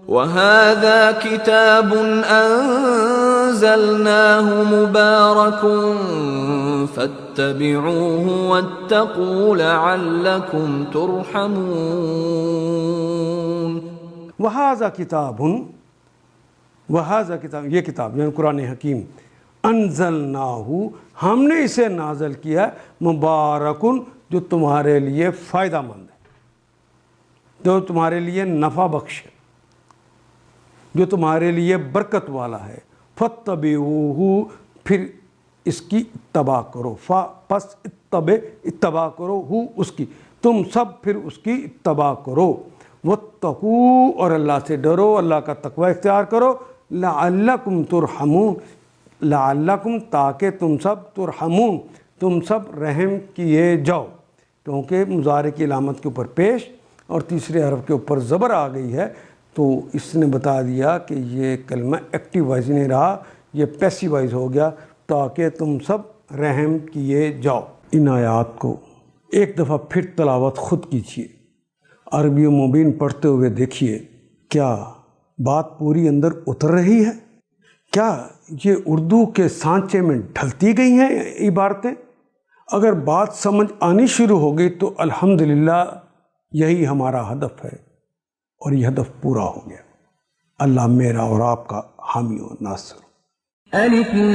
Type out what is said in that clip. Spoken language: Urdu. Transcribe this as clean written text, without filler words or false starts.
وَهَذَا كِتَابٌ أَنزَلْنَاهُ مُبَارَكٌ فَاتَّبِعُوهُ وَاتَّقُوا لَعَلَّكُمْ تُرْحَمُونَ۔ وَهَذَا کتاب، یہ کتاب یعنی قرآن حکیم، انزلناہ، ہم نے اسے نازل کیا مبارکن، جو تمہارے لیے فائدہ مند ہے، جو تمہارے لیے نفع بخش ہے، جو تمہارے لیے برکت والا ہے۔ فَاتَّبِعُوهُ، پھر اس کی اتباع کرو، پس اتباع کرو، ہو اس کی، تم سب پھر اس کی اتباع کرو۔ وَاتَّقُوا، اور اللہ سے ڈرو، اللہ کا تقوی اختیار کرو۔ لَعَلَّكُمْ تُرْحَمُونَ، لَعَلَّكُمْ، تاکہ تم سب، ترحمون، تم سب رحم کیے جاؤ، کیونکہ مضارع کی علامت کے اوپر پیش اور تیسرے حرف کے اوپر زبر آ گئی ہے، تو اس نے بتا دیا کہ یہ کلمہ ایکٹیو وائز نہیں رہا، یہ پیسیو وائز ہو گیا، تاکہ تم سب رحم کیے جاؤ۔ ان آیات کو ایک دفعہ پھر تلاوت خود کیجیے، عربی و مبین پڑھتے ہوئے دیکھیے، کیا بات پوری اندر اتر رہی ہے؟ کیا یہ اردو کے سانچے میں ڈھلتی گئی ہیں عبارتیں؟ اگر بات سمجھ آنی شروع ہو گئی تو الحمدللہ یہی ہمارا ہدف ہے، اور یہ ہدف پورا ہو گیا۔ اللہ میرا اور آپ کا حامی و ناصر۔ الف لام